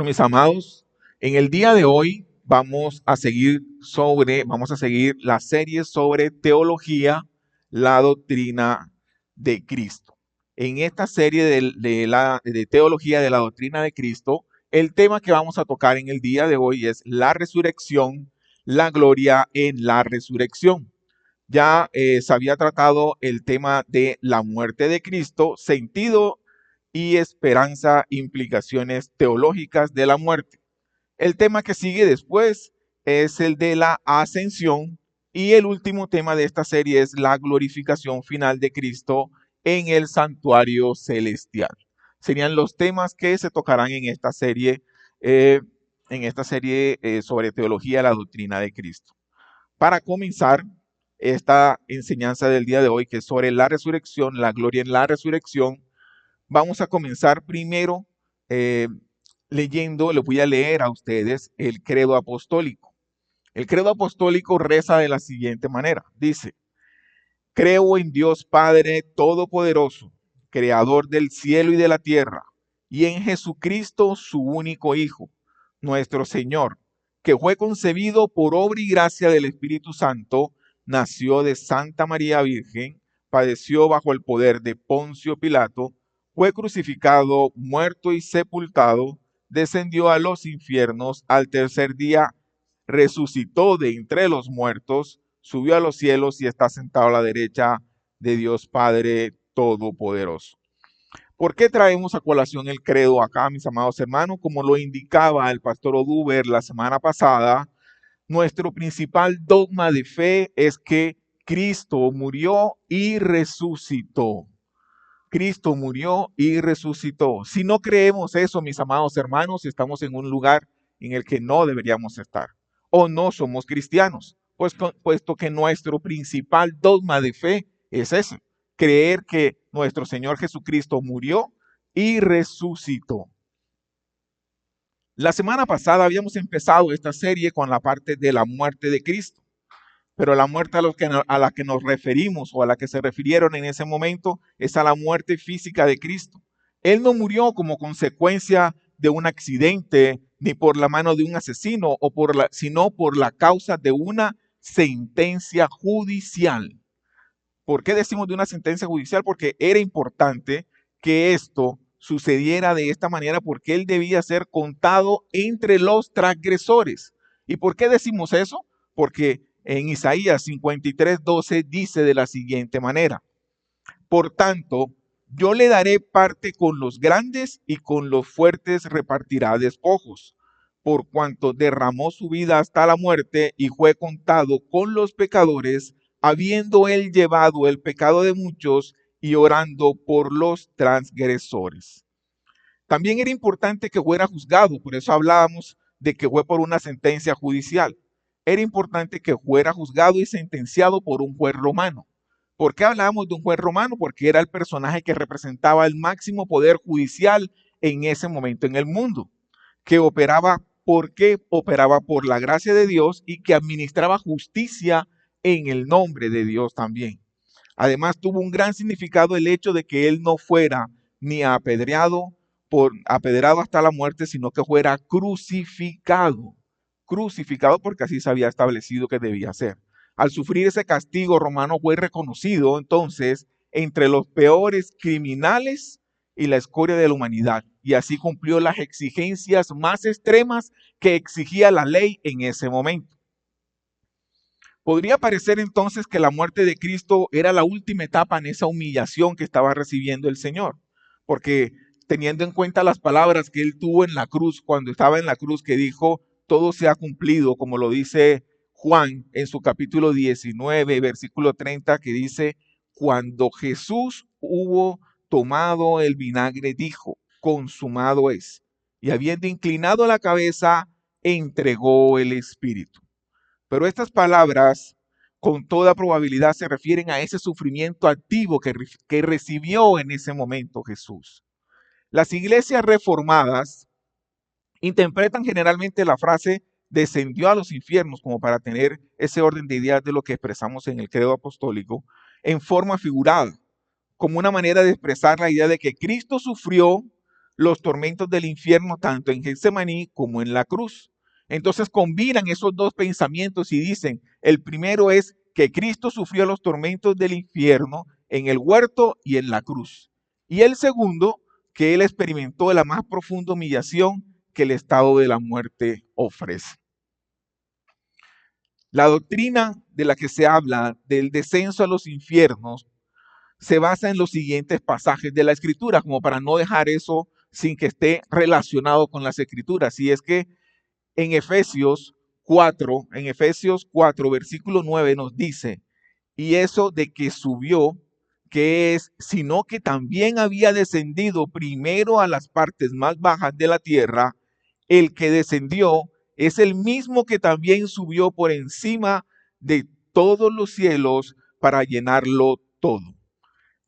Bueno, mis amados, en el día de hoy vamos a seguir la serie sobre teología, la doctrina de Cristo. En esta serie de teología de la doctrina de Cristo, el tema que vamos a tocar en el día de hoy es la resurrección, la gloria en la resurrección. Ya se había tratado el tema de la muerte de Cristo, sentido y esperanza, implicaciones teológicas de la muerte. El tema que sigue después es el de la ascensión y el último tema de esta serie es la glorificación final de Cristo en el santuario celestial. Serían los temas que se tocarán eh, en esta serie sobre teología, la doctrina de Cristo. Para comenzar esta enseñanza del día de hoy, que es sobre la resurrección, la gloria en la resurrección, vamos a comenzar primero eh, les voy a leer a ustedes el credo apostólico. El credo apostólico reza de la siguiente manera. Dice, creo en Dios Padre Todopoderoso, Creador del cielo y de la tierra, y en Jesucristo, su único Hijo, nuestro Señor, que fue concebido por obra y gracia del Espíritu Santo, nació de Santa María Virgen, padeció bajo el poder de Poncio Pilato, fue crucificado, muerto y sepultado, descendió a los infiernos, al tercer día resucitó de entre los muertos, subió a los cielos y está sentado a la derecha de Dios Padre Todopoderoso. ¿Por qué traemos a colación el credo acá, mis amados hermanos? Como lo indicaba el pastor Oduber la semana pasada, nuestro principal dogma de fe es que Cristo murió y resucitó. Cristo murió y resucitó. Si no creemos eso, mis amados hermanos, estamos en un lugar en el que no deberíamos estar. O no somos cristianos, puesto que nuestro principal dogma de fe es ese, creer que nuestro Señor Jesucristo murió y resucitó. La semana pasada habíamos empezado esta serie con la parte de la muerte de Cristo. Pero la muerte a la que nos referimos o a la que se refirieron en ese momento es a la muerte física de Cristo. Él no murió como consecuencia de un accidente ni por la mano de un asesino, sino por la causa de una sentencia judicial. ¿Por qué decimos de una sentencia judicial? Porque era importante que esto sucediera de esta manera porque él debía ser contado entre los transgresores. ¿Y por qué decimos eso? Porque en Isaías 53:12 dice de la siguiente manera, por tanto, yo le daré parte con los grandes y con los fuertes repartirá despojos, por cuanto derramó su vida hasta la muerte y fue contado con los pecadores, habiendo él llevado el pecado de muchos y orando por los transgresores. También era importante que fuera juzgado, por eso hablábamos de que fue por una sentencia judicial. Era importante que fuera juzgado y sentenciado por un juez romano. ¿Por qué hablábamos de un juez romano? Porque era el personaje que representaba el máximo poder judicial en ese momento en el mundo, que operaba por la gracia de Dios y que administraba justicia en el nombre de Dios también. Además, tuvo un gran significado el hecho de que él no fuera ni apedreado hasta la muerte, sino que fuera crucificado. Crucificado porque así se había establecido que debía ser. Al sufrir ese castigo, Romano fue reconocido entonces entre los peores criminales y la escoria de la humanidad. Y así cumplió las exigencias más extremas que exigía la ley en ese momento. Podría parecer entonces que la muerte de Cristo era la última etapa en esa humillación que estaba recibiendo el Señor, porque teniendo en cuenta las palabras que él tuvo en la cruz, cuando estaba en la cruz, que dijo, todo se ha cumplido, como lo dice Juan en su capítulo 19, versículo 30, que dice, cuando Jesús hubo tomado el vinagre, dijo, consumado es. Y habiendo inclinado la cabeza, entregó el Espíritu. Pero estas palabras con toda probabilidad se refieren a ese sufrimiento activo que recibió en ese momento Jesús. Las iglesias reformadas interpretan generalmente la frase descendió a los infiernos como para tener ese orden de ideas de lo que expresamos en el credo apostólico en forma figurada, como una manera de expresar la idea de que Cristo sufrió, los tormentos del infierno tanto en Getsemaní como en la cruz. Entonces combinan esos dos pensamientos y dicen, el primero es que Cristo sufrió los tormentos del infierno en el huerto y en la cruz. Y el segundo, que él experimentó la más profunda humillación que el estado de la muerte ofrece. La doctrina de la que se habla del descenso a los infiernos se basa en los siguientes pasajes de la Escritura, como para no dejar eso sin que esté relacionado con las Escrituras. Y es que en Efesios 4, versículo 9 nos dice, y eso de que subió, que es, sino que también había descendido primero a las partes más bajas de la tierra, el que descendió es el mismo que también subió por encima de todos los cielos para llenarlo todo.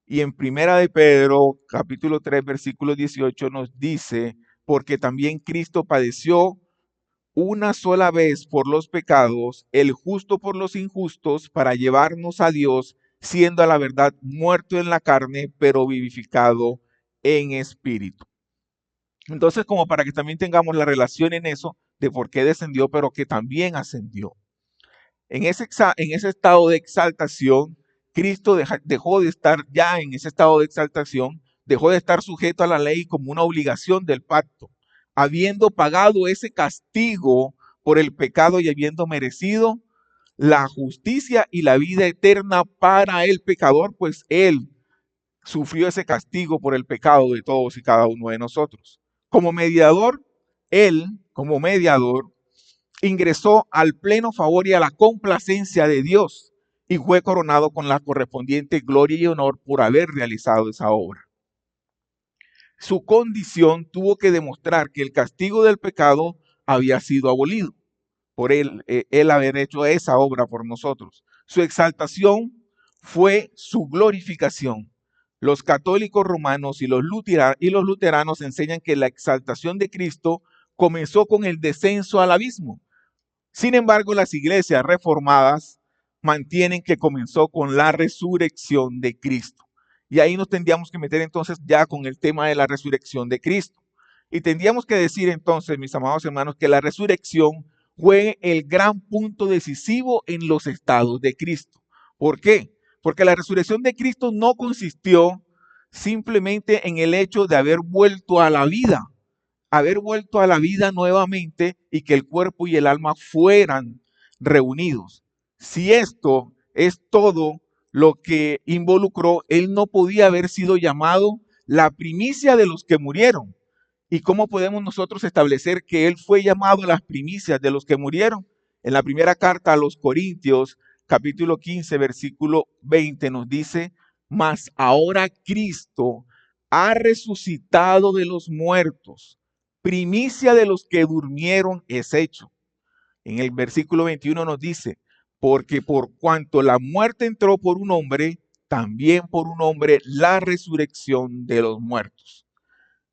Y en Primera de Pedro, capítulo 3, versículo 18 nos dice, porque también Cristo padeció una sola vez por los pecados, el justo por los injustos, para llevarnos a Dios, siendo a la verdad muerto en la carne, pero vivificado en espíritu. Entonces, como para que también tengamos la relación en eso de por qué descendió, pero que también ascendió. En ese estado de exaltación, Cristo dejó de estar ya en ese estado de exaltación, dejó de estar sujeto a la ley como una obligación del pacto, habiendo pagado ese castigo por el pecado y habiendo merecido la justicia y la vida eterna para el pecador, pues él sufrió ese castigo por el pecado de todos y cada uno de nosotros. Como mediador, él, como mediador, ingresó al pleno favor y a la complacencia de Dios y fue coronado con la correspondiente gloria y honor por haber realizado esa obra. Su condición tuvo que demostrar que el castigo del pecado había sido abolido por él haber hecho esa obra por nosotros. Su exaltación fue su glorificación. Los católicos romanos y los luteranos enseñan que la exaltación de Cristo comenzó con el descenso al abismo. Sin embargo, las iglesias reformadas mantienen que comenzó con la resurrección de Cristo. Y ahí nos tendríamos que meter entonces ya con el tema de la resurrección de Cristo. Y tendríamos que decir entonces, mis amados hermanos, que la resurrección fue el gran punto decisivo en los estados de Cristo. ¿Por qué? Porque la resurrección de Cristo no consistió simplemente en el hecho de haber vuelto a la vida, nuevamente y que el cuerpo y el alma fueran reunidos. Si esto es todo lo que involucró, él no podía haber sido llamado la primicia de los que murieron. ¿Y cómo podemos nosotros establecer que él fue llamado las primicias de los que murieron? En la primera carta a los Corintios, capítulo 15, versículo 20, nos dice, mas ahora Cristo ha resucitado de los muertos, primicia de los que durmieron es hecho. En el versículo 21 nos dice, porque por cuanto la muerte entró por un hombre, también por un hombre la resurrección de los muertos.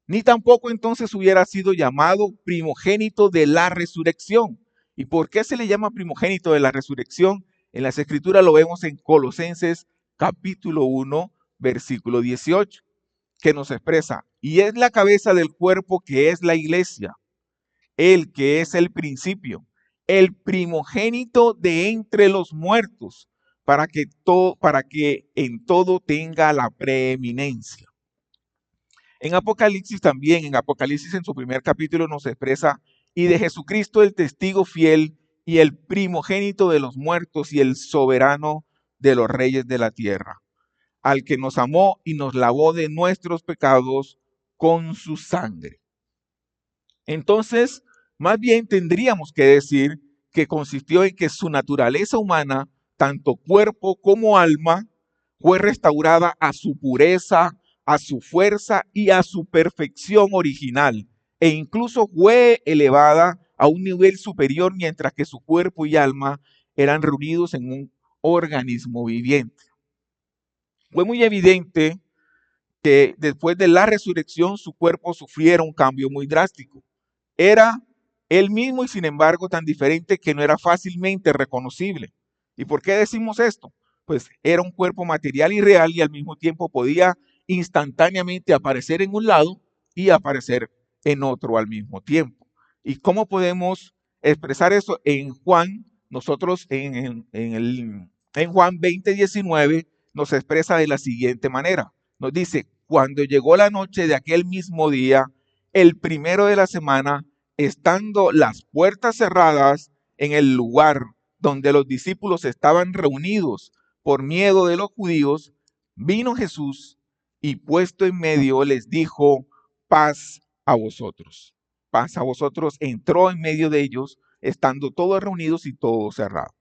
Ni tampoco entonces hubiera sido llamado primogénito de la resurrección. ¿Y por qué se le llama primogénito de la resurrección? En las escrituras lo vemos en Colosenses capítulo 1, versículo 18, que nos expresa, y es la cabeza del cuerpo que es la iglesia, el que es el principio, el primogénito de entre los muertos, para que en todo tenga la preeminencia. En Apocalipsis también, en Apocalipsis en su primer capítulo nos expresa, y de Jesucristo el testigo fiel y el primogénito de los muertos y el soberano de los reyes de la tierra, al que nos amó y nos lavó de nuestros pecados con su sangre. Entonces, más bien tendríamos que decir que consistió en que su naturaleza humana, tanto cuerpo como alma, fue restaurada a su pureza, a su fuerza y a su perfección original, e incluso fue elevada a un nivel superior mientras que su cuerpo y alma eran reunidos en un organismo viviente. Fue muy evidente que después de la resurrección su cuerpo sufriera un cambio muy drástico. Era él mismo y sin embargo tan diferente que no era fácilmente reconocible. ¿Y por qué decimos esto? Pues era un cuerpo material y real y al mismo tiempo podía instantáneamente aparecer en un lado y aparecer en otro al mismo tiempo. ¿Y cómo podemos expresar eso? En Juan, nosotros en Juan 20:19 nos expresa de la siguiente manera. Nos dice, cuando llegó la noche de aquel mismo día, el primero de la semana, estando las puertas cerradas en el lugar donde los discípulos estaban reunidos por miedo de los judíos, vino Jesús y puesto en medio les dijo, paz a vosotros. Paz a vosotros. Entró en medio de ellos, estando todos reunidos y todo cerrado.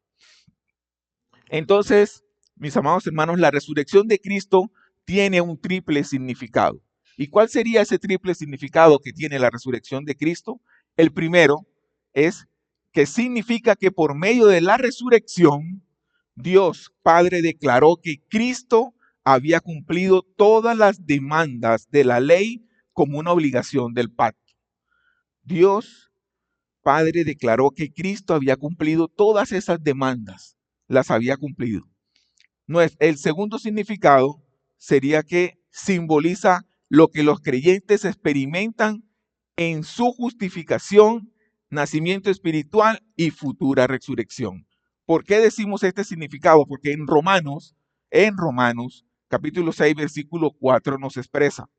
Entonces, mis amados hermanos, la resurrección de Cristo tiene un triple significado. ¿Y cuál sería ese triple significado que tiene la resurrección de Cristo? El primero es que significa que por medio de la resurrección, Dios Padre declaró que Cristo había cumplido todas las demandas de la ley como una obligación del pacto. Dios Padre declaró que Cristo había cumplido todas esas demandas, las había cumplido. El segundo significado sería que simboliza lo que los creyentes experimentan en su justificación, nacimiento espiritual y futura resurrección. ¿Por qué decimos este significado? Porque en Romanos capítulo 6, versículo 4 nos expresa,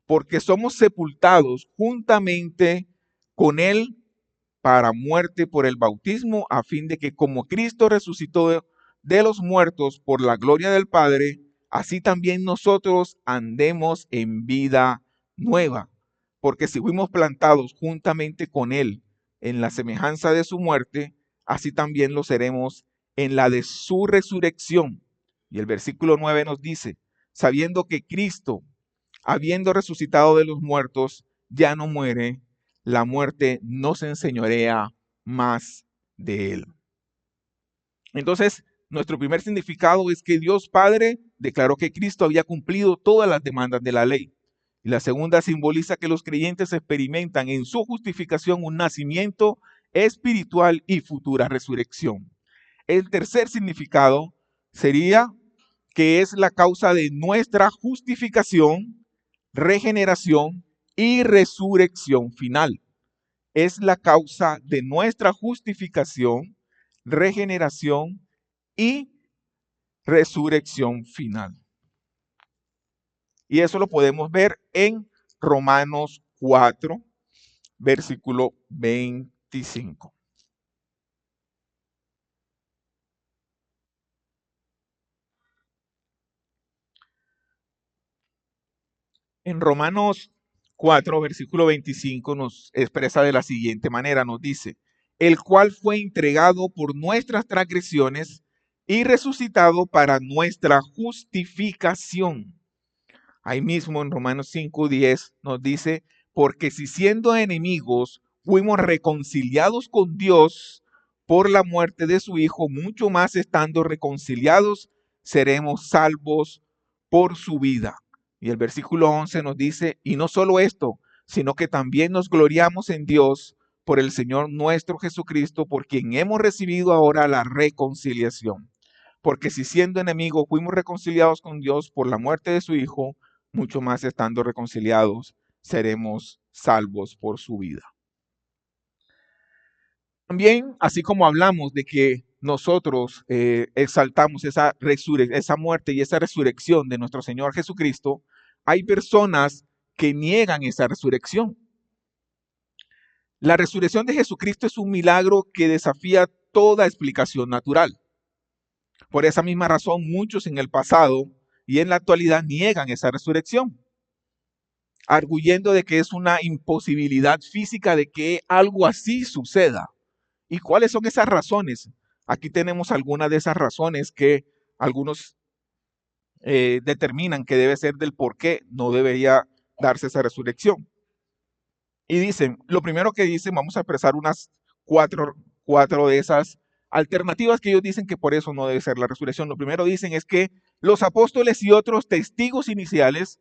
porque somos sepultados juntamente con Él para muerte por el bautismo, a fin de que como Cristo resucitó de los muertos por la gloria del Padre, así también nosotros andemos en vida nueva. Porque si fuimos plantados juntamente con Él en la semejanza de su muerte, así también lo seremos en la de su resurrección. Y el versículo 9 nos dice, sabiendo que Cristo, habiendo resucitado de los muertos, ya no muere, la muerte no se enseñorea más de él. Entonces, nuestro primer significado es que Dios Padre declaró que Cristo había cumplido todas las demandas de la ley. Y la segunda simboliza que los creyentes experimentan en su justificación un nacimiento espiritual y futura resurrección. El tercer significado sería que es la causa de nuestra justificación, regeneración y resurrección final. Es la causa de nuestra justificación, regeneración y resurrección final. Y eso lo podemos ver en Romanos 4, versículo 25. En Romanos 4, versículo 25 nos expresa de la siguiente manera, nos dice, el cual fue entregado por nuestras transgresiones y resucitado para nuestra justificación. Ahí mismo en Romanos 5:10 nos dice, porque si siendo enemigos fuimos reconciliados con Dios por la muerte de su Hijo, mucho más estando reconciliados seremos salvos por su vida. Y el versículo 11 nos dice, y no solo esto, sino que también nos gloriamos en Dios por el Señor nuestro Jesucristo, por quien hemos recibido ahora la reconciliación. Porque si siendo enemigos fuimos reconciliados con Dios por la muerte de su Hijo, mucho más estando reconciliados seremos salvos por su vida. También, así como hablamos de que nosotros exaltamos esa muerte y esa resurrección de nuestro Señor Jesucristo, hay personas que niegan esa resurrección. La resurrección de Jesucristo es un milagro que desafía toda explicación natural. Por esa misma razón, muchos en el pasado y en la actualidad niegan esa resurrección, arguyendo de que es una imposibilidad física de que algo así suceda. ¿Y cuáles son esas razones? Aquí tenemos algunas de esas razones que algunos determinan que debe ser del por qué no debería darse esa resurrección. Y dicen, lo primero que dicen, vamos a expresar unas cuatro de esas alternativas que ellos dicen que por eso no debe ser la resurrección. Lo primero dicen es que los apóstoles y otros testigos iniciales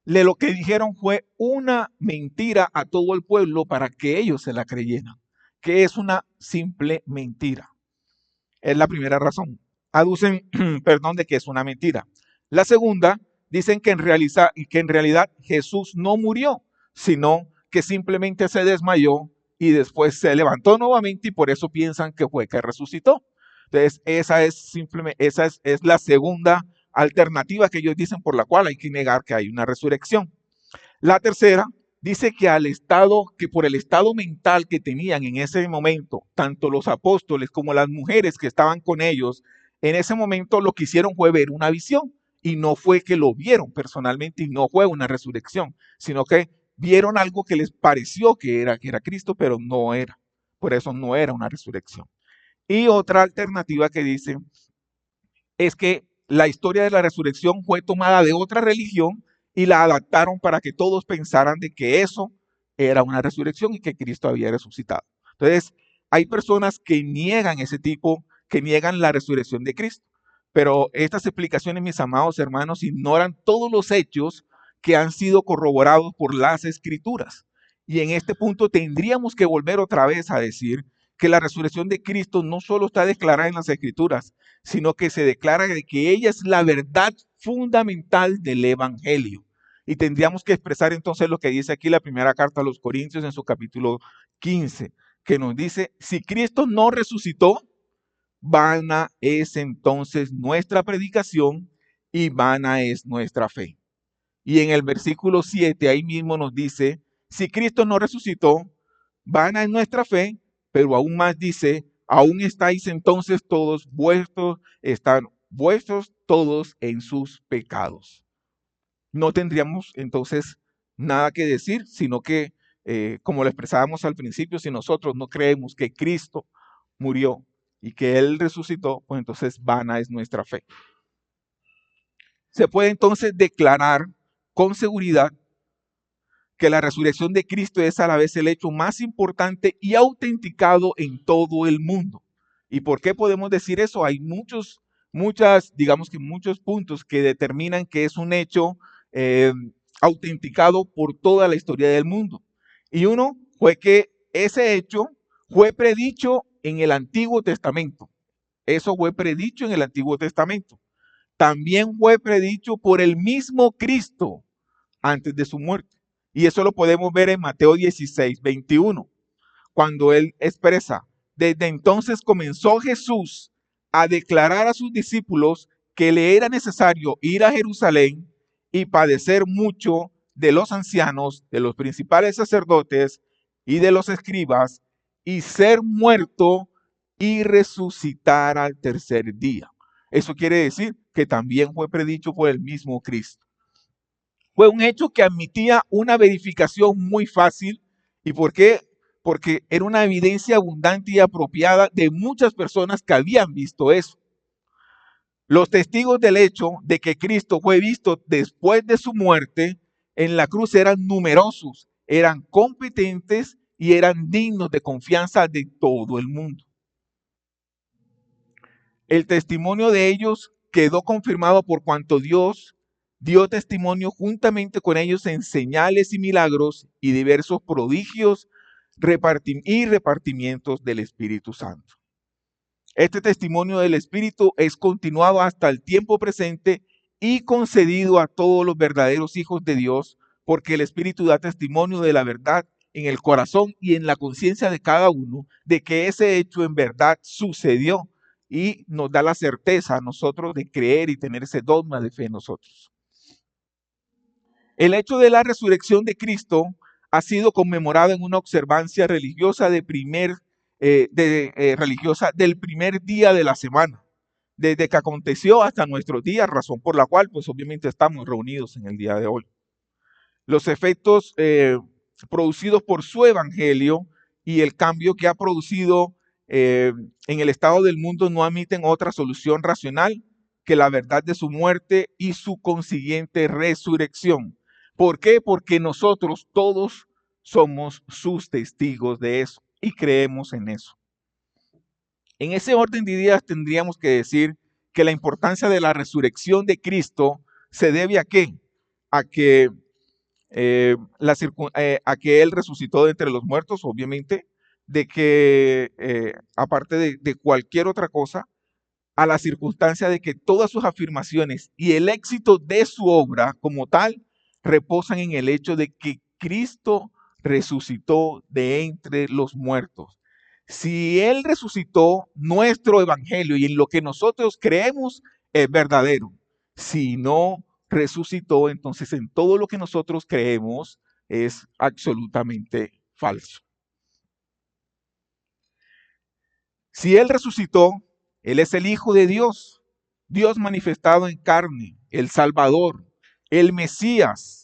lo que dijeron fue una mentira a todo el pueblo para que ellos se la creyeran, que es una simple mentira. Es la primera razón. Aducen, de que es una mentira. La segunda, dicen que en realidad Jesús no murió, sino que simplemente se desmayó y después se levantó nuevamente y por eso piensan que fue que resucitó. Entonces, esa es la segunda alternativa que ellos dicen por la cual hay que negar que hay una resurrección. La tercera dice que por el estado mental que tenían en ese momento, tanto los apóstoles como las mujeres que estaban con ellos, en ese momento lo que hicieron fue ver una visión. Y no fue que lo vieron personalmente y no fue una resurrección, sino que vieron algo que les pareció que era Cristo, pero no era. Por eso no era una resurrección. Y otra alternativa que dice es que la historia de la resurrección fue tomada de otra religión y la adaptaron para que todos pensaran de que eso era una resurrección y que Cristo había resucitado. Entonces, hay personas que niegan que niegan la resurrección de Cristo. Pero estas explicaciones, mis amados hermanos, ignoran todos los hechos que han sido corroborados por las Escrituras. Y en este punto tendríamos que volver otra vez a decir que la resurrección de Cristo no solo está declarada en las Escrituras, sino que se declara de que ella es la verdad fundamental del Evangelio. Y tendríamos que expresar entonces lo que dice aquí la primera carta a los Corintios en su capítulo 15, que nos dice, si Cristo no resucitó, vana es entonces nuestra predicación y vana es nuestra fe. Y en el versículo 7 ahí mismo nos dice, si Cristo no resucitó, vana es nuestra fe, pero aún más dice, aún estáis entonces están vuestros todos en sus pecados. No tendríamos entonces nada que decir, sino que, como lo expresábamos al principio, si nosotros no creemos que Cristo murió y que Él resucitó, pues entonces vana es nuestra fe. Se puede entonces declarar con seguridad que la resurrección de Cristo es a la vez el hecho más importante y autenticado en todo el mundo. ¿Y por qué podemos decir eso? Hay muchos puntos que determinan que es un hecho autenticado por toda la historia del mundo. Y uno fue que ese hecho fue predicho en el Antiguo Testamento. Eso fue predicho en el Antiguo Testamento. También fue predicho por el mismo Cristo antes de su muerte. Y eso lo podemos ver en Mateo 16, 21, cuando él expresa, desde entonces comenzó Jesús a declarar a sus discípulos que le era necesario ir a Jerusalén y padecer mucho de los ancianos, de los principales sacerdotes y de los escribas, y ser muerto y resucitar al tercer día. Eso quiere decir que también fue predicho por el mismo Cristo. Fue un hecho que admitía una verificación muy fácil. ¿Y por qué? Porque era una evidencia abundante y apropiada de muchas personas que habían visto eso. Los testigos del hecho de que Cristo fue visto después de su muerte en la cruz eran numerosos, eran competentes y eran dignos de confianza de todo el mundo. El testimonio de ellos quedó confirmado por cuanto Dios dio testimonio juntamente con ellos en señales y milagros y diversos prodigios y repartimientos del Espíritu Santo. Este testimonio del Espíritu es continuado hasta el tiempo presente y concedido a todos los verdaderos hijos de Dios, porque el Espíritu da testimonio de la verdad en el corazón y en la conciencia de cada uno de que ese hecho en verdad sucedió, y nos da la certeza a nosotros de creer y tener ese dogma de fe en nosotros. El hecho de la resurrección de Cristo ha sido conmemorado en una observancia religiosa del primer día de la semana, desde que aconteció hasta nuestros días, razón por la cual pues obviamente estamos reunidos en el día de hoy. Los efectos producidos por su evangelio y el cambio que ha producido en el estado del mundo no admiten otra solución racional que la verdad de su muerte y su consiguiente resurrección. ¿Por qué? Porque nosotros todos somos sus testigos de eso y creemos en eso. En ese orden de ideas tendríamos que decir que la importancia de la resurrección de Cristo se debe ¿a qué? A que Él resucitó de entre los muertos, obviamente, de que aparte de cualquier otra cosa, a la circunstancia de que todas sus afirmaciones y el éxito de su obra como tal reposan en el hecho de que Cristo resucitó de entre los muertos. Si Él resucitó, nuestro evangelio y en lo que nosotros creemos es verdadero. Si no resucitó, entonces en todo lo que nosotros creemos es absolutamente falso. Si Él resucitó, Él es el Hijo de Dios, Dios manifestado en carne, el Salvador, el Mesías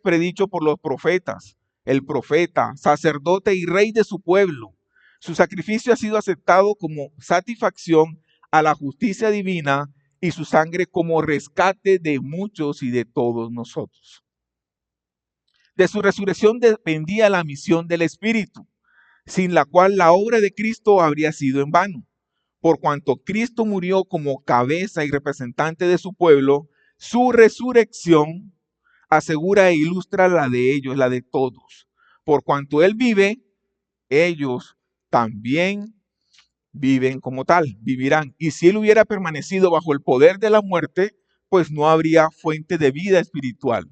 predicho por los profetas, el profeta, sacerdote y rey de su pueblo. Su sacrificio ha sido aceptado como satisfacción a la justicia divina y su sangre como rescate de muchos y de todos nosotros. De su resurrección dependía la misión del Espíritu, sin la cual la obra de Cristo habría sido en vano. Por cuanto Cristo murió como cabeza y representante de su pueblo, su resurrección asegura e ilustra la de ellos, la de todos. Por cuanto Él vive, ellos también viven como tal, vivirán. Y si Él hubiera permanecido bajo el poder de la muerte, pues no habría fuente de vida espiritual.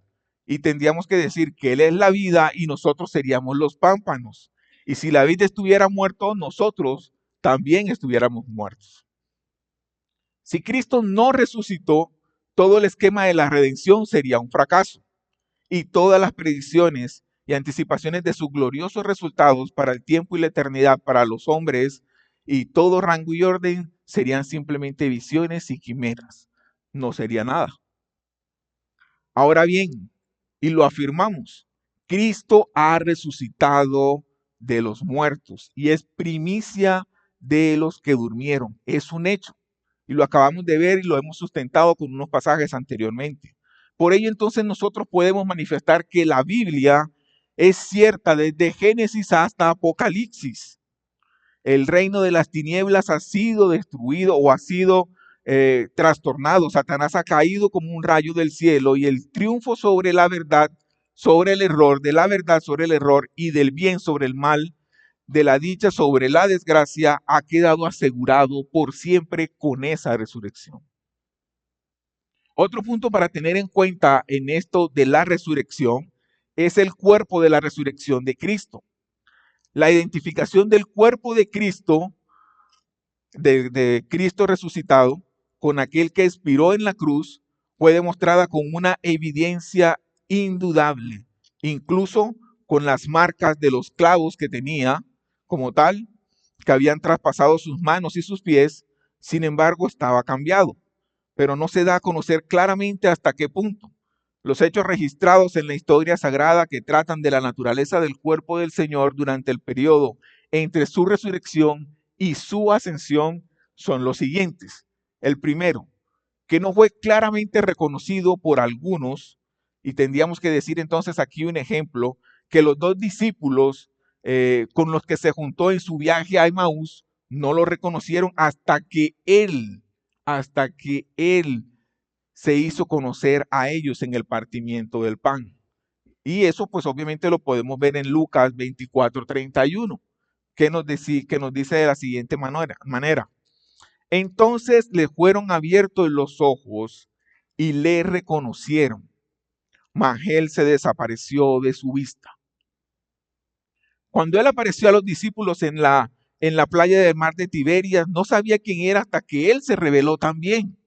Y tendríamos que decir que Él es la vida y nosotros seríamos los pámpanos. Y si la vida estuviera muerto, nosotros también estuviéramos muertos. Si Cristo no resucitó, todo el esquema de la redención sería un fracaso. Y todas las predicciones y anticipaciones de sus gloriosos resultados para el tiempo y la eternidad para los hombres y todo rango y orden serían simplemente visiones y quimeras. No sería nada. Ahora bien, y lo afirmamos, Cristo ha resucitado de los muertos y es primicia de los que durmieron. Es un hecho. Y lo acabamos de ver y lo hemos sustentado con unos pasajes anteriormente. Por ello, entonces, nosotros podemos manifestar que la Biblia es cierta desde Génesis hasta Apocalipsis. El reino de las tinieblas ha sido destruido o ha sido trastornado. Satanás ha caído como un rayo del cielo y el triunfo sobre la verdad, sobre el error, de la verdad sobre el error y del bien sobre el mal, de la dicha sobre la desgracia, ha quedado asegurado por siempre con esa resurrección. Otro punto para tener en cuenta en esto de la resurrección es el cuerpo de la resurrección de Cristo. La identificación del cuerpo de Cristo, de Cristo resucitado, con aquel que expiró en la cruz, fue demostrada con una evidencia indudable, incluso con las marcas de los clavos que tenía como tal, que habían traspasado sus manos y sus pies. Sin embargo, estaba cambiado, pero no se da a conocer claramente hasta qué punto. Los hechos registrados en la historia sagrada que tratan de la naturaleza del cuerpo del Señor durante el periodo entre su resurrección y su ascensión son los siguientes. El primero, que no fue claramente reconocido por algunos, y tendríamos que decir entonces aquí un ejemplo, que los dos discípulos con los que se juntó en su viaje a Emaús no lo reconocieron hasta que él se hizo conocer a ellos en el partimiento del pan. Y eso pues obviamente lo podemos ver en Lucas 24:31, que nos dice de la siguiente manera. Entonces le fueron abiertos los ojos y le reconocieron, mas él se desapareció de su vista. Cuando él apareció a los discípulos en la playa del mar de Tiberias, no sabía quién era hasta que él se reveló también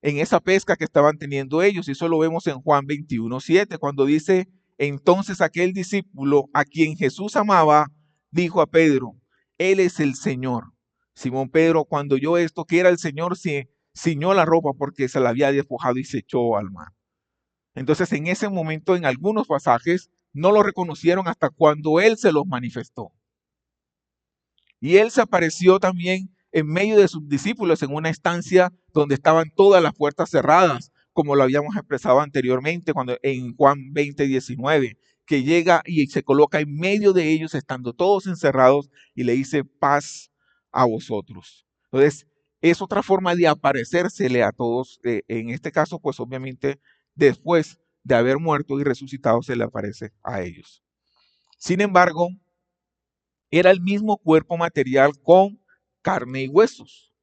en esa pesca que estaban teniendo ellos. Y eso lo vemos en Juan 21:7, cuando dice, entonces aquel discípulo a quien Jesús amaba, dijo a Pedro, Él es el Señor. Simón Pedro, cuando oyó esto, que era el Señor, se ciñó la ropa porque se la había despojado y se echó al mar. Entonces, en ese momento, en algunos pasajes, no lo reconocieron hasta cuando Él se los manifestó. Y Él se apareció también en medio de sus discípulos en una estancia donde estaban todas las puertas cerradas, como lo habíamos expresado anteriormente cuando en Juan 20:19, que llega y se coloca en medio de ellos estando todos encerrados y le dice paz a vosotros. Entonces, es otra forma de aparecérsele a todos. En este caso, pues obviamente, después de haber muerto y resucitado, se le aparece a ellos. Sin embargo, era el mismo cuerpo material con carne y huesos.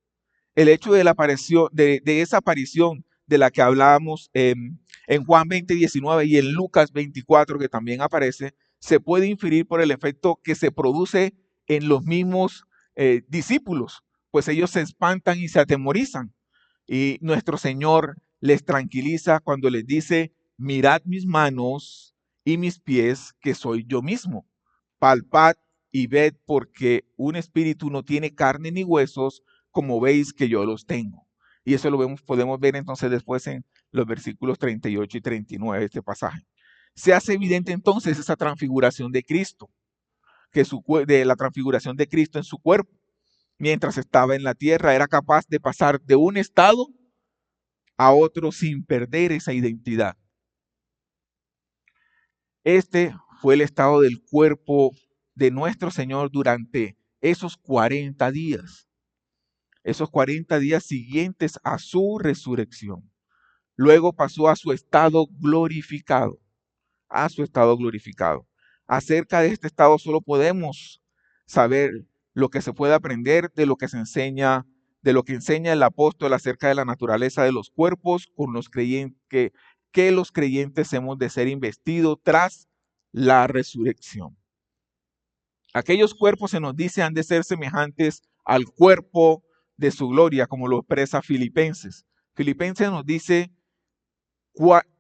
El hecho de esa aparición de la que hablábamos en Juan 20:19 y en Lucas 24, que también aparece, se puede inferir por el efecto que se produce en los mismos discípulos, pues ellos se espantan y se atemorizan. Y nuestro Señor les tranquiliza cuando les dice, mirad mis manos y mis pies, que soy yo mismo. Palpad y ved, porque un espíritu no tiene carne ni huesos, como veis que yo los tengo. Y eso podemos ver entonces después en los versículos 38 y 39 de este pasaje. Se hace evidente entonces esa transfiguración de Cristo, de la transfiguración de Cristo en su cuerpo. Mientras estaba en la tierra, era capaz de pasar de un estado a otro sin perder esa identidad. Este fue el estado del cuerpo de nuestro Señor durante esos 40 días. Esos 40 días siguientes a su resurrección. Luego pasó a su estado glorificado. A su estado glorificado. Acerca de este estado solo podemos saber lo que se puede aprender de lo que se enseña, de lo que enseña el apóstol acerca de la naturaleza de los cuerpos con los creyentes, que los creyentes hemos de ser investidos tras la resurrección. Aquellos cuerpos, se nos dice, han de ser semejantes al cuerpo de su gloria, como lo expresa Filipenses. Filipenses nos dice,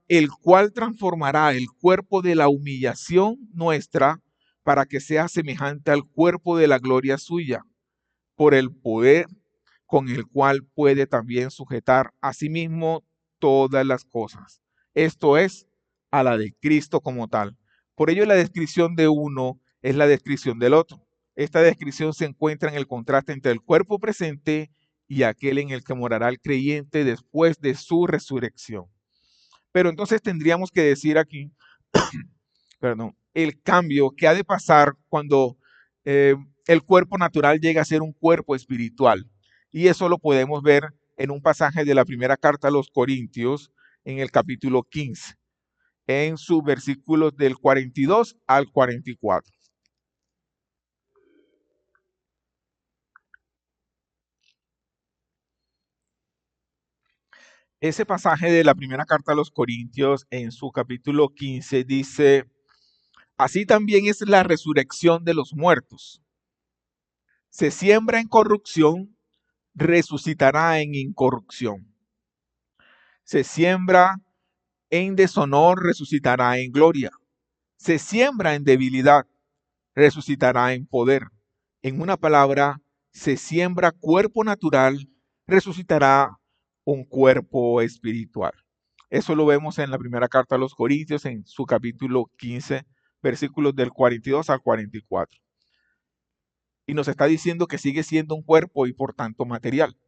el cual transformará el cuerpo de la humillación nuestra para que sea semejante al cuerpo de la gloria suya, por el poder con el cual puede también sujetar a sí mismo todas las cosas. Esto es, a la de Cristo como tal. Por ello la descripción de uno es la descripción del otro. Esta descripción se encuentra en el contraste entre el cuerpo presente y aquel en el que morará el creyente después de su resurrección. Pero entonces tendríamos que decir aquí, perdón, el cambio que ha de pasar cuando el cuerpo natural llega a ser un cuerpo espiritual. Y eso lo podemos ver en un pasaje de la primera carta a los Corintios, en el capítulo 15, en sus versículos del 42 al 44. Ese pasaje de la primera carta a los Corintios, en su capítulo 15, dice, así también es la resurrección de los muertos. Se siembra en corrupción, resucitará en incorrupción. Se siembra en deshonor, resucitará en gloria. Se siembra en debilidad, resucitará en poder. En una palabra, se siembra cuerpo natural, resucitará un cuerpo espiritual. Eso lo vemos en la primera carta a los Corintios, en su capítulo 15, versículos del 42 al 44. Y nos está diciendo que sigue siendo un cuerpo y por tanto material,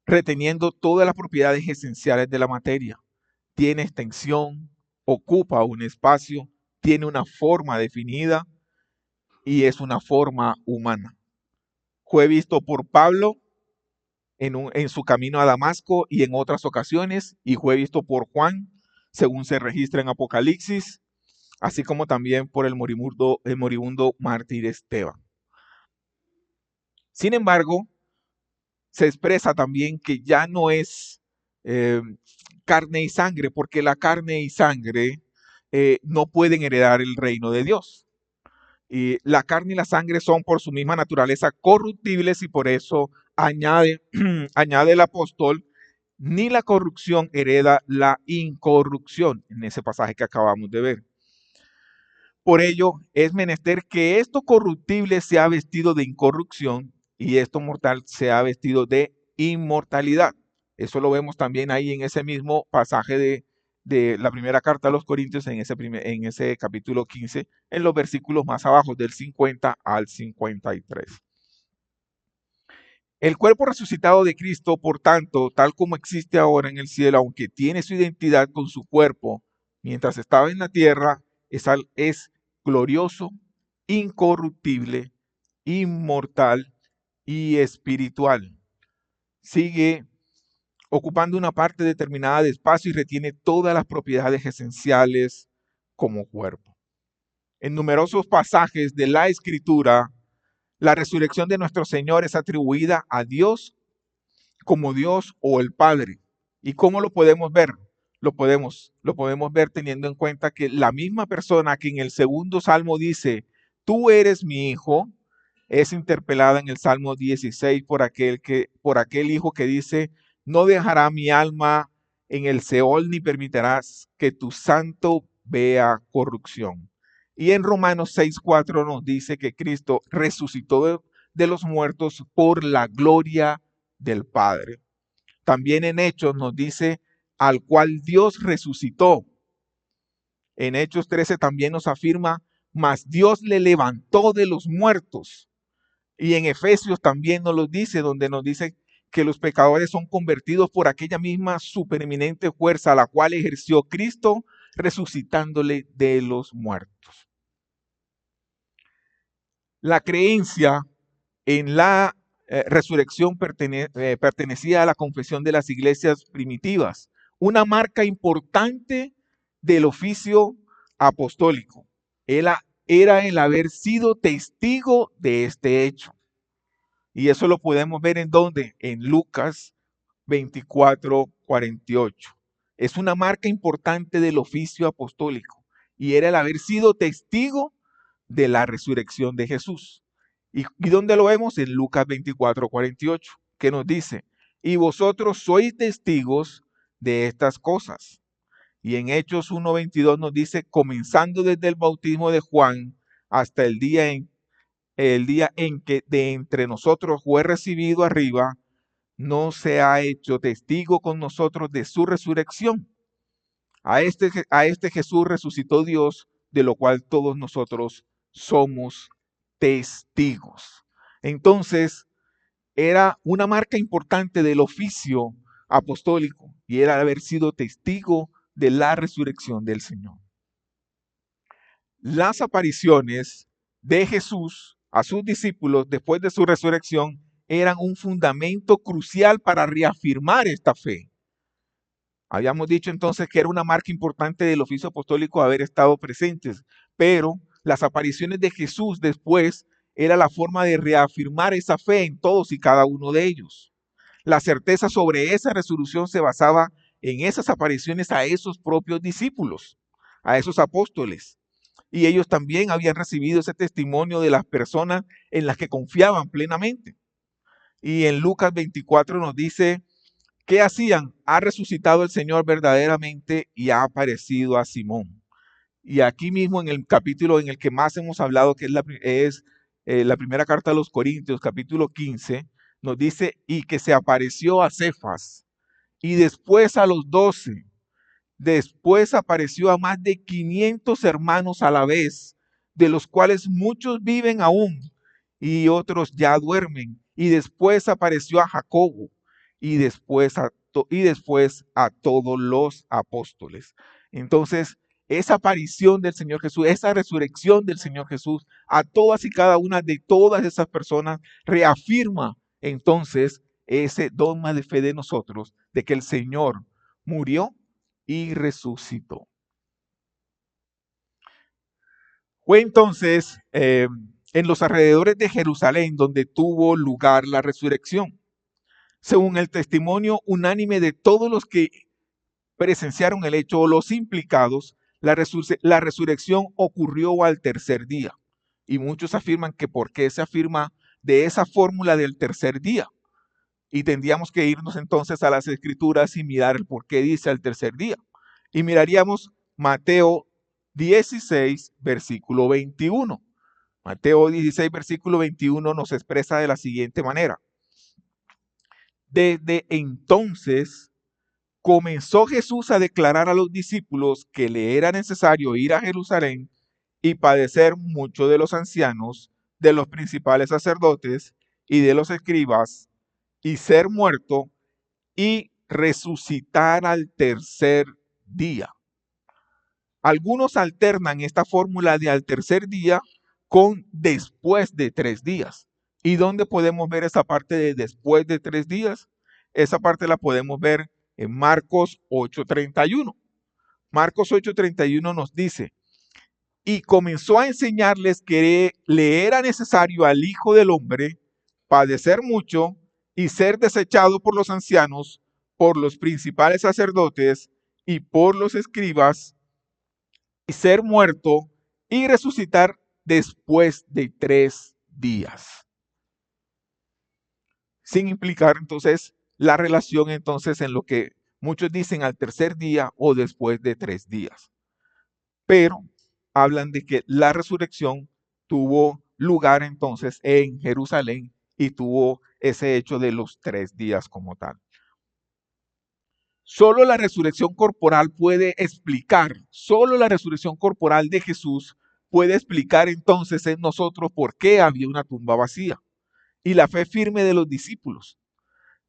reteniendo todas las propiedades esenciales de la materia. Tiene extensión, ocupa un espacio, tiene una forma definida y es una forma humana. Fue visto por Pablo en su camino a Damasco y en otras ocasiones, y fue visto por Juan, según se registra en Apocalipsis, así como también por el moribundo mártir Esteban. Sin embargo, se expresa también que ya no es carne y sangre, porque la carne y sangre no pueden heredar el reino de Dios. Y la carne y la sangre son por su misma naturaleza corruptibles y por eso añade el apóstol, ni la corrupción hereda la incorrupción, en ese pasaje que acabamos de ver. Por ello es menester que esto corruptible sea vestido de incorrupción y esto mortal sea vestido de inmortalidad. Eso lo vemos también ahí en ese mismo pasaje de la primera carta a los Corintios, en ese capítulo 15, en los versículos más abajo, del 50 al 53. El cuerpo resucitado de Cristo, por tanto, tal como existe ahora en el cielo, aunque tiene su identidad con su cuerpo, mientras estaba en la tierra, es glorioso, incorruptible, inmortal y espiritual. Sigue ocupando una parte determinada de espacio y retiene todas las propiedades esenciales como cuerpo. En numerosos pasajes de la Escritura, la resurrección de nuestro Señor es atribuida a Dios como Dios o el Padre. ¿Y cómo lo podemos ver? Lo podemos ver teniendo en cuenta que la misma persona que en el segundo salmo dice, tú eres mi hijo, es interpelada en el Salmo 16 por aquel hijo que dice, no dejará mi alma en el Seol ni permitirás que tu santo vea corrupción. Y en Romanos 6:4 nos dice que Cristo resucitó de los muertos por la gloria del Padre. También en Hechos nos dice al cual Dios resucitó. En Hechos 13 también nos afirma, mas Dios le levantó de los muertos. Y en Efesios también nos lo dice, donde nos dice que los pecadores son convertidos por aquella misma supereminente fuerza a la cual ejerció Cristo, resucitándole de los muertos. La creencia en la resurrección pertenecía a la confesión de las iglesias primitivas, una marca importante del oficio apostólico. Era el haber sido testigo de este hecho. Y eso lo podemos ver en dónde? En Lucas 24:48. Es una marca importante del oficio apostólico y era el haber sido testigo de la resurrección de Jesús. ¿Y dónde lo vemos? En Lucas 24:48, que nos dice, y vosotros sois testigos de estas cosas. Y en Hechos 1:22 nos dice, comenzando desde el bautismo de Juan hasta el día en que de entre nosotros fue recibido arriba, no se ha hecho testigo con nosotros de su resurrección. A este Jesús resucitó Dios, de lo cual todos nosotros somos testigos. Entonces, era una marca importante del oficio apostólico y era haber sido testigo de la resurrección del Señor. Las apariciones de Jesús a sus discípulos después de su resurrección eran un fundamento crucial para reafirmar esta fe. Habíamos dicho entonces que era una marca importante del oficio apostólico haber estado presentes, pero las apariciones de Jesús después era la forma de reafirmar esa fe en todos y cada uno de ellos. La certeza sobre esa resurrección se basaba en esas apariciones a esos propios discípulos, a esos apóstoles. Y ellos también habían recibido ese testimonio de las personas en las que confiaban plenamente. Y en Lucas 24 nos dice, ¿qué hacían? Ha resucitado el Señor verdaderamente y ha aparecido a Simón. Y aquí mismo en el capítulo en el que más hemos hablado, que es la primera carta a los Corintios, capítulo 15, nos dice, y que se apareció a Cefas, y después a los 12. Después apareció a más de 500 hermanos a la vez, de los cuales muchos viven aún y otros ya duermen. Y después apareció a Jacobo y después a todos los apóstoles. Entonces, esa aparición del Señor Jesús, esa resurrección del Señor Jesús a todas y cada una de todas esas personas reafirma entonces ese dogma de fe de nosotros de que el Señor murió y resucitó. Fue entonces en los alrededores de Jerusalén donde tuvo lugar la resurrección. Según el testimonio unánime de todos los que presenciaron el hecho o los implicados, la resurrección ocurrió al tercer día. Y muchos afirman que por qué se afirma de esa fórmula del tercer día. Y tendríamos que irnos entonces a las escrituras y mirar el por qué dice al tercer día. Y miraríamos Mateo 16, versículo 21. Mateo 16, versículo 21 nos expresa de la siguiente manera. Desde entonces comenzó Jesús a declarar a los discípulos que le era necesario ir a Jerusalén y padecer mucho de los ancianos, de los principales sacerdotes y de los escribas, y ser muerto y resucitar al tercer día. Algunos alternan esta fórmula de al tercer día con después de 3 días. ¿Y dónde podemos ver esa parte de después de 3 días? Esa parte la podemos ver en Marcos 8:31. Marcos 8:31 nos dice, y comenzó a enseñarles que le era necesario al Hijo del Hombre padecer mucho y ser desechado por los ancianos, por los principales sacerdotes y por los escribas, y ser muerto y resucitar después de 3 días. Sin implicar entonces la relación entonces en lo que muchos dicen al tercer día o después de 3 días. Pero hablan de que la resurrección tuvo lugar entonces en Jerusalén y tuvo ese hecho de los 3 días como tal. Solo la resurrección corporal puede explicar, solo la resurrección corporal de Jesús puede explicar entonces en nosotros por qué había una tumba vacía. Y la fe firme de los discípulos.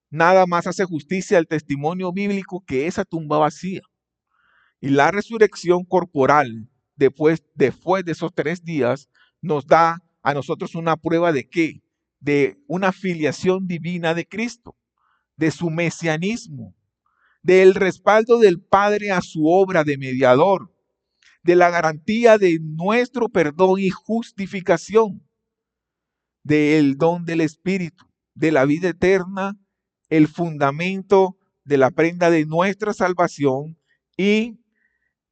Nada más hace justicia al testimonio bíblico que esa tumba vacía. Y la resurrección corporal, después de esos 3 días, nos da a nosotros una prueba de qué? De una filiación divina de Cristo, de su mesianismo, del respaldo del Padre a su obra de mediador, de la garantía de nuestro perdón y justificación, del don del Espíritu, de la vida eterna, el fundamento de la prenda de nuestra salvación y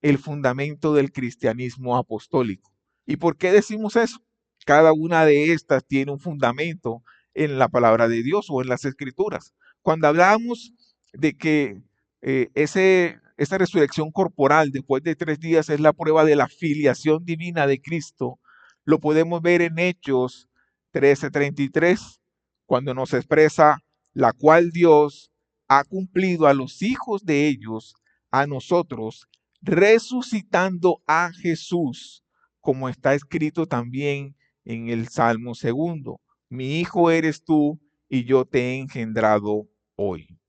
el fundamento del cristianismo apostólico. ¿Y por qué decimos eso? Cada una de estas tiene un fundamento en la palabra de Dios o en las escrituras. Cuando hablamos de que esa resurrección corporal después de 3 días es la prueba de la filiación divina de Cristo, lo podemos ver en Hechos 13:33, cuando nos expresa la cual Dios ha cumplido a los hijos de ellos, a nosotros, resucitando a Jesús, como está escrito también en el Salmo 2. Mi hijo eres tú y yo te he engendrado hoy.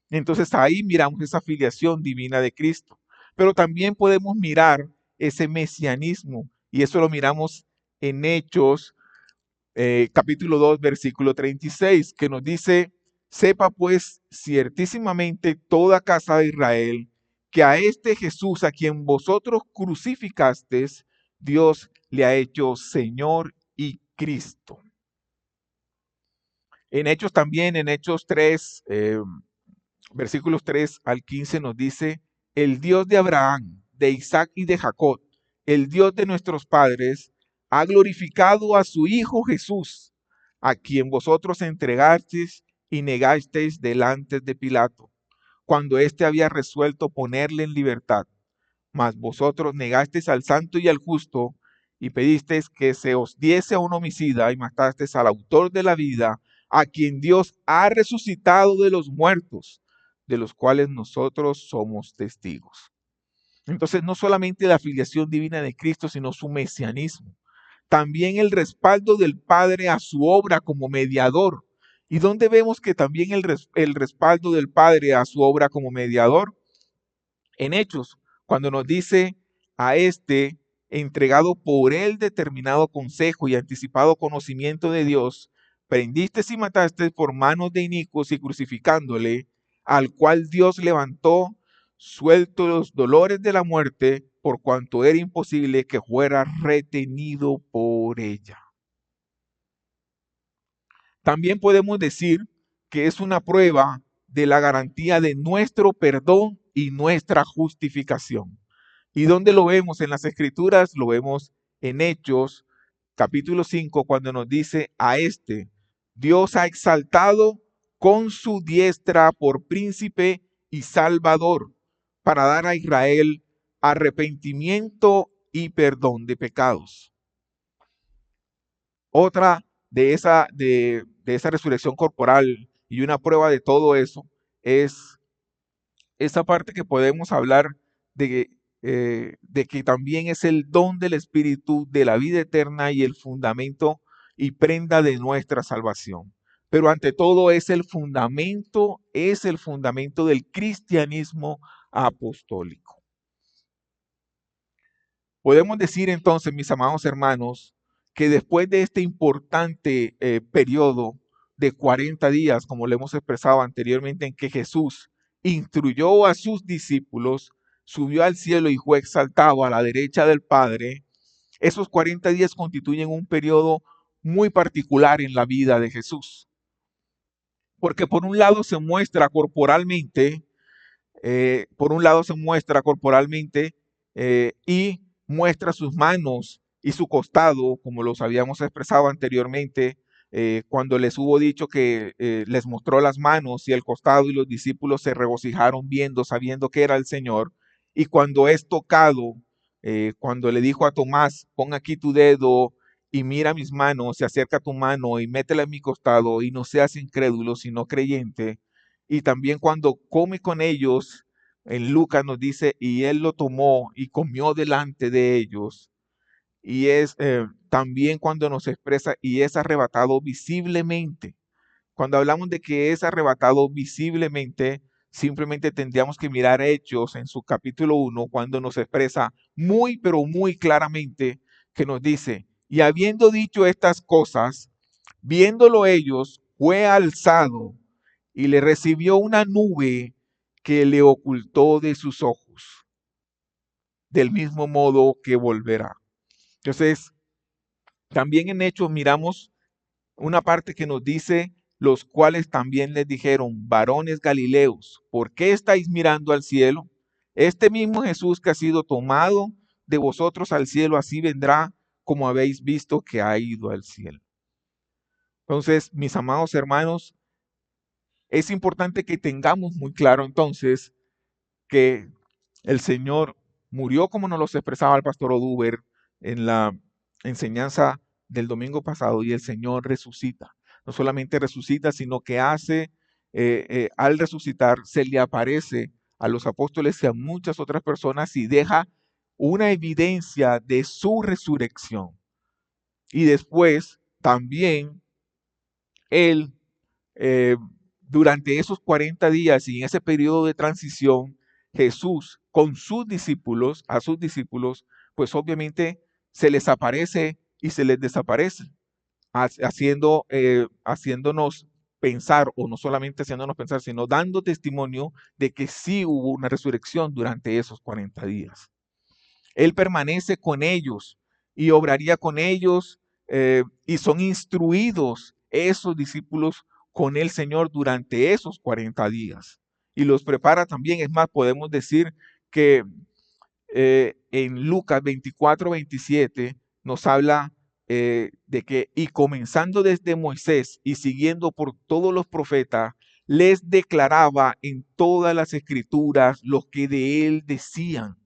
Entonces ahí miramos esa filiación divina de Cristo. Pero también podemos mirar ese mesianismo y eso lo miramos en Hechos capítulo 2, versículo 36, que nos dice, sepa pues ciertísimamente toda casa de Israel, que a este Jesús a quien vosotros crucificasteis, Dios le ha hecho Señor y Cristo. En Hechos también, en Hechos 3, versículos 3 al 15 nos dice, el Dios de Abraham, de Isaac y de Jacob, el Dios de nuestros padres, ha glorificado a su Hijo Jesús, a quien vosotros entregasteis y negasteis delante de Pilato, cuando éste había resuelto ponerle en libertad. Mas vosotros negasteis al santo y al justo, y pedisteis que se os diese a un homicida, y matasteis al autor de la vida, a quien Dios ha resucitado de los muertos, de los cuales nosotros somos testigos. Entonces, no solamente la filiación divina de Cristo, sino su mesianismo. También el respaldo del Padre a su obra como mediador. ¿Y dónde vemos que también el respaldo del Padre a su obra como mediador? En Hechos, cuando nos dice a este, entregado por el determinado consejo y anticipado conocimiento de Dios, prendiste y mataste por manos de inicuos y crucificándole, al cual Dios levantó, suelto los dolores de la muerte, por cuanto era imposible que fuera retenido por ella. También podemos decir que es una prueba de la garantía de nuestro perdón y nuestra justificación. ¿Y dónde lo vemos? En las Escrituras lo vemos en Hechos, capítulo 5, cuando nos dice, a este Dios ha exaltado con su diestra por príncipe y salvador, para dar a Israel arrepentimiento y perdón de pecados. Otra de esa resurrección corporal y una prueba de todo eso es esa parte que podemos hablar de que también es el don del Espíritu de la vida eterna y el fundamento y prenda de nuestra salvación. Pero ante todo es el fundamento del cristianismo apostólico. Podemos decir entonces, mis amados hermanos, que después de este importante periodo de 40 días, como le hemos expresado anteriormente, en que Jesús instruyó a sus discípulos, subió al cielo y fue exaltado a la derecha del Padre, esos 40 días constituyen un periodo muy particular en la vida de Jesús. Porque por un lado se muestra corporalmente, y muestra sus manos y su costado, como los habíamos expresado anteriormente, cuando les hubo dicho que les mostró las manos y el costado y los discípulos se regocijaron viendo, sabiendo que era el Señor. Y cuando es tocado, cuando le dijo a Tomás, pon aquí tu dedo y mira mis manos, se acerca tu mano y métela en mi costado y no seas incrédulo, sino creyente. Y también cuando come con ellos, en Lucas nos dice, y él lo tomó y comió delante de ellos. Y es también cuando nos expresa, y es arrebatado visiblemente. Cuando hablamos de que es arrebatado visiblemente, simplemente tendríamos que mirar Hechos en su capítulo 1, cuando nos expresa muy, pero muy claramente, que nos dice, y habiendo dicho estas cosas, viéndolo ellos, fue alzado y le recibió una nube que le ocultó de sus ojos, del mismo modo que volverá. Entonces, también en Hechos miramos una parte que nos dice, los cuales también les dijeron, varones galileos, ¿por qué estáis mirando al cielo? Este mismo Jesús que ha sido tomado de vosotros al cielo, así vendrá como habéis visto que ha ido al cielo. Entonces, mis amados hermanos, es importante que tengamos muy claro entonces que el Señor murió como nos lo expresaba el pastor Oduber en la enseñanza del domingo pasado, y el Señor resucita. No solamente resucita, sino que al resucitar, se le aparece a los apóstoles y a muchas otras personas y deja una evidencia de su resurrección. Y después también Él, eh, durante esos 40 días y en ese periodo de transición, Jesús con sus discípulos, a sus discípulos, pues obviamente se les aparece y se les desaparece, haciéndonos pensar, o no solamente haciéndonos pensar, sino dando testimonio de que sí hubo una resurrección durante esos 40 días. Él permanece con ellos y obraría con ellos, y son instruidos esos discípulos con el Señor durante esos 40 días. Y los prepara también. Es más, podemos decir que en Lucas 24-27 nos habla de que, y comenzando desde Moisés y siguiendo por todos los profetas, les declaraba en todas las escrituras lo que de él decían.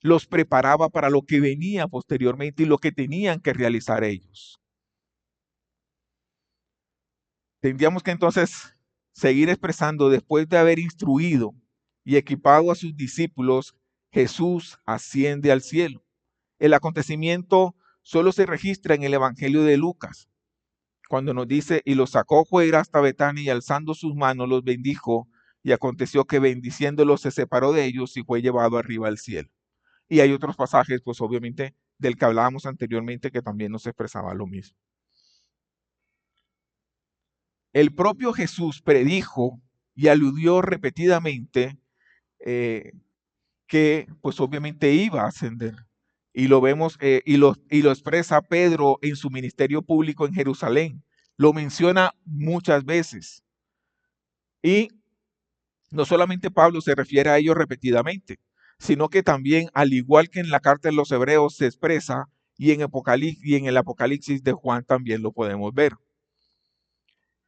Los preparaba para lo que venía posteriormente y lo que tenían que realizar ellos. Tendríamos que entonces seguir expresando, después de haber instruido y equipado a sus discípulos, Jesús asciende al cielo. El acontecimiento solo se registra en el Evangelio de Lucas, cuando nos dice, y los sacó fuera hasta Betania y alzando sus manos los bendijo, y aconteció que bendiciéndolos se separó de ellos y fue llevado arriba al cielo. Y hay otros pasajes, pues obviamente, del que hablábamos anteriormente, que también nos expresaba lo mismo. El propio Jesús predijo y aludió repetidamente que pues obviamente iba a ascender. Y lo vemos y lo expresa Pedro en su ministerio público en Jerusalén. Lo menciona muchas veces. Y no solamente Pablo se refiere a ello repetidamente, sino que también, al igual que en la carta de los Hebreos, se expresa, y en el Apocalipsis de Juan también lo podemos ver.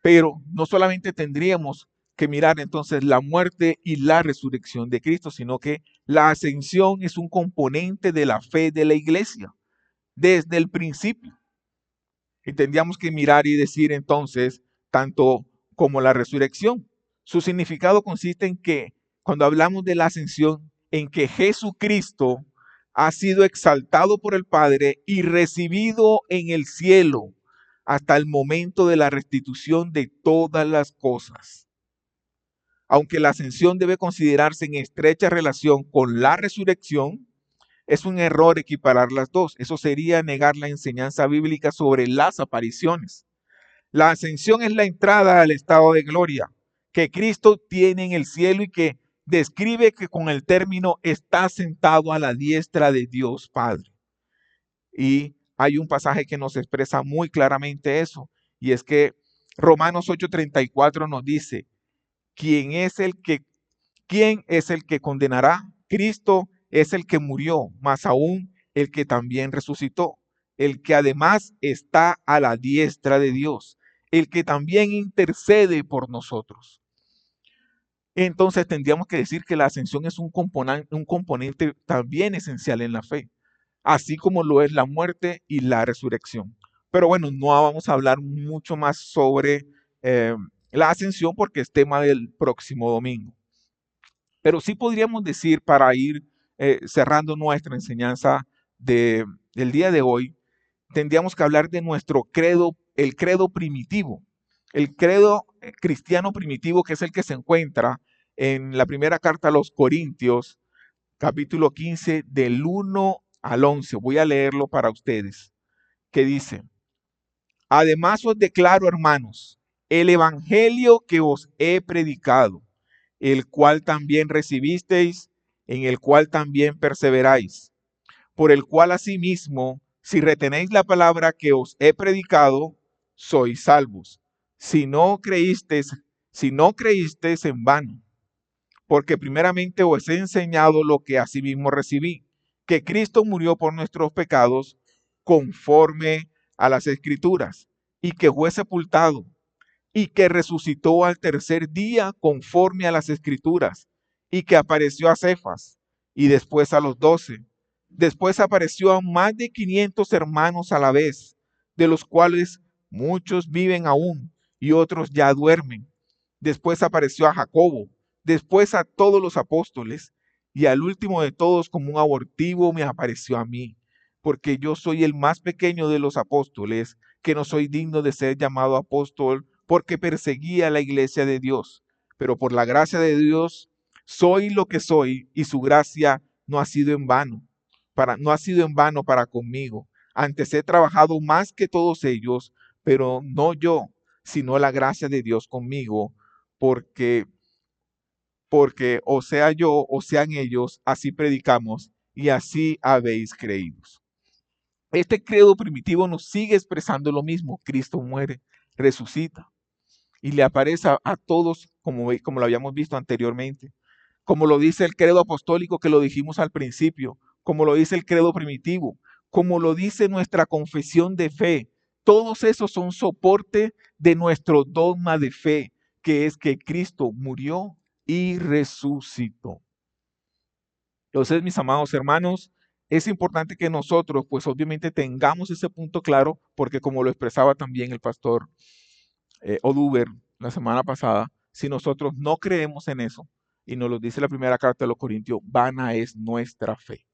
Pero no solamente tendríamos que mirar entonces la muerte y la resurrección de Cristo, sino que la ascensión es un componente de la fe de la iglesia desde el principio. Y tendríamos que mirar y decir entonces, tanto como la resurrección. Su significado consiste en que, cuando hablamos de la ascensión, en que Jesucristo ha sido exaltado por el Padre y recibido en el cielo hasta el momento de la restitución de todas las cosas. Aunque la ascensión debe considerarse en estrecha relación con la resurrección, es un error equiparar las dos. Eso sería negar la enseñanza bíblica sobre las apariciones. La ascensión es la entrada al estado de gloria que Cristo tiene en el cielo y que describe que con el término está sentado a la diestra de Dios Padre. Y hay un pasaje que nos expresa muy claramente eso, y es que Romanos 8:34 nos dice, ¿quién es el que condenará? Cristo es el que murió, más aún el que también resucitó, el que además está a la diestra de Dios, el que también intercede por nosotros. Entonces tendríamos que decir que la ascensión es un componente también esencial en la fe, así como lo es la muerte y la resurrección. Pero bueno, no vamos a hablar mucho más sobre eh, la ascensión porque es tema del próximo domingo. Pero sí podríamos decir, para ir cerrando nuestra enseñanza del día de hoy, tendríamos que hablar de nuestro credo, el credo primitivo, el credo cristiano primitivo, que es el que se encuentra en la primera carta a los Corintios, capítulo 15, del 1 al 11. Voy a leerlo para ustedes, que dice, además os declaro, hermanos, el evangelio que os he predicado, el cual también recibisteis, en el cual también perseveráis, por el cual asimismo, si retenéis la palabra que os he predicado, sois salvos. Si no creísteis, si no creísteis en vano, porque primeramente os he enseñado lo que asimismo recibí, que Cristo murió por nuestros pecados conforme a las Escrituras, y que fue sepultado, y que resucitó al tercer día conforme a las Escrituras, y que apareció a Cefas, y después a los 12. Después apareció a más de 500 hermanos a la vez, de los cuales muchos viven aún y otros ya duermen. Después apareció a Jacobo, después a todos los apóstoles, y al último de todos, como un abortivo, me apareció a mí, porque yo soy el más pequeño de los apóstoles, que no soy digno de ser llamado apóstol, porque perseguía la iglesia de Dios. Pero por la gracia de Dios soy lo que soy, y su gracia no ha sido en vano, no ha sido en vano para conmigo. Antes he trabajado más que todos ellos, pero no yo, sino la gracia de Dios conmigo, porque o sea yo o sean ellos, así predicamos y así habéis creído. Este credo primitivo nos sigue expresando lo mismo. Cristo muere, resucita y le aparece a todos como lo habíamos visto anteriormente. Como lo dice el credo apostólico que lo dijimos al principio, como lo dice el credo primitivo, como lo dice nuestra confesión de fe. Todos esos son soporte de nuestro dogma de fe, que es que Cristo murió y resucitó. Entonces, mis amados hermanos, es importante que nosotros, pues obviamente tengamos ese punto claro, porque como lo expresaba también el pastor Oduber la semana pasada, si nosotros no creemos en eso, y nos lo dice la primera carta de los Corintios, vana es nuestra fe.